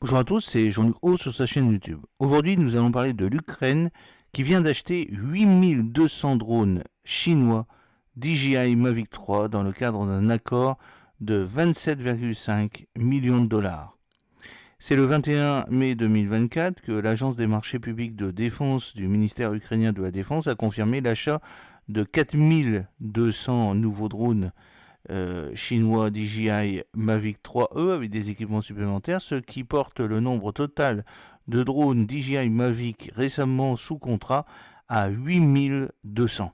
Bonjour à tous, c'est Jean-Luc Haut sur sa chaîne YouTube. Aujourd'hui, nous allons parler de l'Ukraine qui vient d'acheter 8200 drones chinois DJI Mavic 3 dans le cadre d'un accord de 27,5 millions de dollars. C'est le 21 mai 2024 que l'Agence des marchés publics de défense du ministère ukrainien de la Défense a confirmé l'achat de 4200 nouveaux drones chinois DJI Mavic 3E avec des équipements supplémentaires, ce qui porte le nombre total de drones DJI Mavic récemment sous contrat à 8200.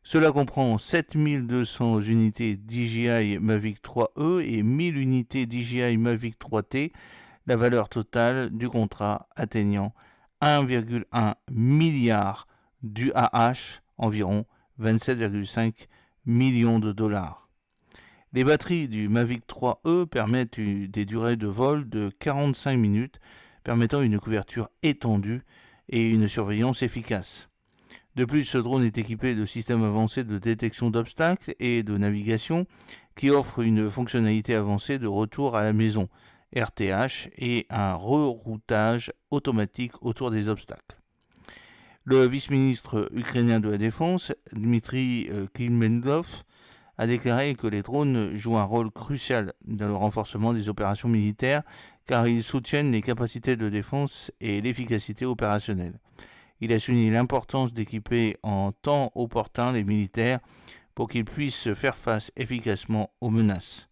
Cela comprend 7200 unités DJI Mavic 3E et 1000 unités DJI Mavic 3T, la valeur totale du contrat atteignant 1,1 milliard d'UAH, environ 27,5 millions de dollars. Les batteries du Mavic 3E permettent des durées de vol de 45 minutes, permettant une couverture étendue et une surveillance efficace. De plus, ce drone est équipé de systèmes avancés de détection d'obstacles et de navigation qui offrent une fonctionnalité avancée de retour à la maison, RTH, et un reroutage automatique autour des obstacles. Le vice-ministre ukrainien de la Défense, Dmitry Kilmendlov, a déclaré que les drones jouent un rôle crucial dans le renforcement des opérations militaires car ils soutiennent les capacités de défense et l'efficacité opérationnelle. Il a souligné l'importance d'équiper en temps opportun les militaires pour qu'ils puissent faire face efficacement aux menaces.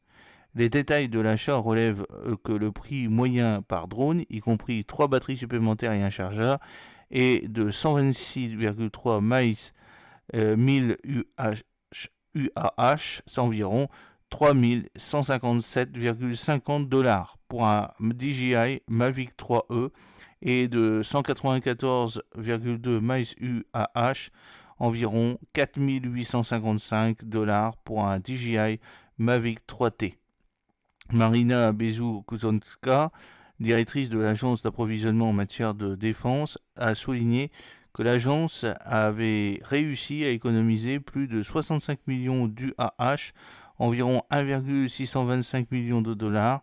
Les détails de l'achat relèvent que le prix moyen par drone, y compris 3 batteries supplémentaires et un chargeur, est de 126,3 miles 1000 UAH, c'est environ 3157,50 dollars pour un DJI Mavic 3E et de 194,2 miles UAH, environ 4855 dollars pour un DJI Mavic 3T. Marina Bezou-Kuzonska, directrice de l'agence d'approvisionnement en matière de défense, a souligné que l'agence avait réussi à économiser plus de 65 millions d'UAH, environ 1,625 millions de dollars,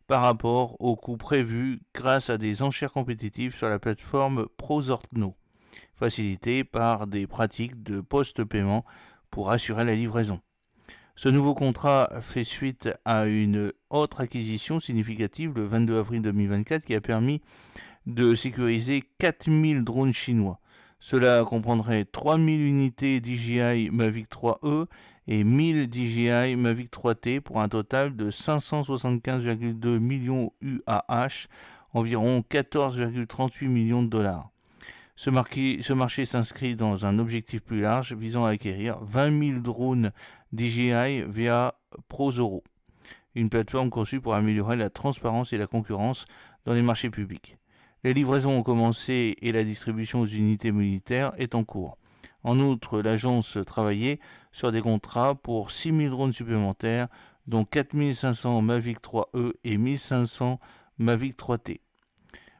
par rapport au coût prévu grâce à des enchères compétitives sur la plateforme Prozorno, facilitée par des pratiques de post-paiement pour assurer la livraison. Ce nouveau contrat fait suite à une autre acquisition significative le 22 avril 2024 qui a permis de sécuriser 4000 drones chinois. Cela comprendrait 3000 unités DJI Mavic 3E et 1000 DJI Mavic 3T pour un total de 575,2 millions UAH, environ 14,38 millions de dollars. Ce marché s'inscrit dans un objectif plus large visant à acquérir 20 000 drones DJI via Prozoro, une plateforme conçue pour améliorer la transparence et la concurrence dans les marchés publics. Les livraisons ont commencé et la distribution aux unités militaires est en cours. En outre, l'agence travaillait sur des contrats pour 6 000 drones supplémentaires, dont 4 500 Mavic 3E et 1 500 Mavic 3T.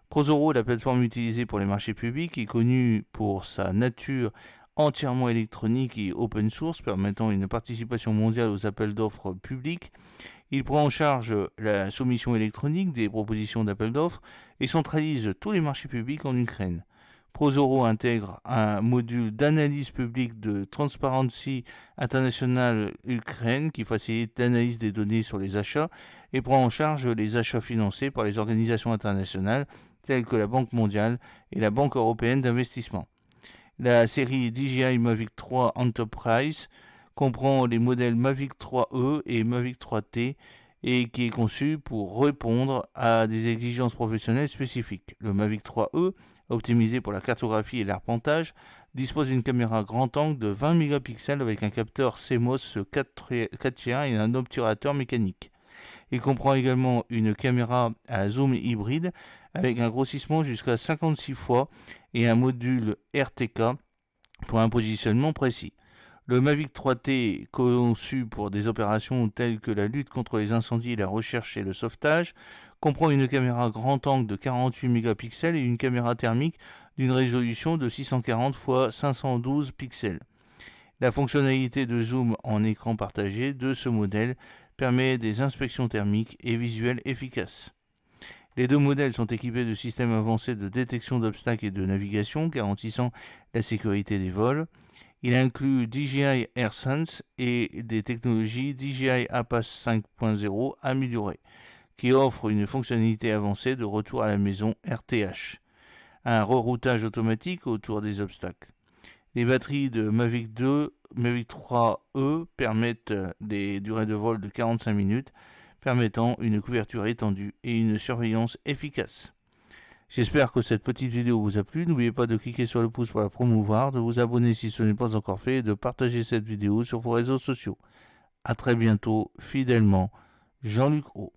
Prozoro, la plateforme utilisée pour les marchés publics, est connue pour sa nature entièrement électronique et open source, permettant une participation mondiale aux appels d'offres publics. Il prend en charge la soumission électronique des propositions d'appels d'offres et centralise tous les marchés publics en Ukraine. Prozoro intègre un module d'analyse publique de Transparency International Ukraine qui facilite l'analyse des données sur les achats et prend en charge les achats financés par les organisations internationales telles que la Banque mondiale et la Banque européenne d'investissement. La série DJI Mavic 3 Enterprise comprend les modèles Mavic 3E et Mavic 3T et qui est conçu pour répondre à des exigences professionnelles spécifiques. Le Mavic 3E, optimisé pour la cartographie et l'arpentage, dispose d'une caméra grand angle de 20 mégapixels avec un capteur CMOS 4 tiers et un obturateur mécanique. Il comprend également une caméra à zoom hybride avec un grossissement jusqu'à 56 fois et un module RTK pour un positionnement précis. Le Mavic 3T, conçu pour des opérations telles que la lutte contre les incendies, la recherche et le sauvetage, comprend une caméra grand angle de 48 mégapixels et une caméra thermique d'une résolution de 640 x 512 pixels. La fonctionnalité de zoom en écran partagé de ce modèle permet des inspections thermiques et visuelles efficaces. Les deux modèles sont équipés de systèmes avancés de détection d'obstacles et de navigation, garantissant la sécurité des vols. Il inclut DJI AirSense et des technologies DJI APAS 5.0 améliorées, qui offrent une fonctionnalité avancée de retour à la maison RTH, un reroutage automatique autour des obstacles. Les batteries de Mavic 2, Mavic 3E permettent des durées de vol de 45 minutes, permettant une couverture étendue et une surveillance efficace. J'espère que cette petite vidéo vous a plu. N'oubliez pas de cliquer sur le pouce pour la promouvoir, de vous abonner si ce n'est pas encore fait et de partager cette vidéo sur vos réseaux sociaux. A très bientôt, fidèlement, Jean-Luc Haut.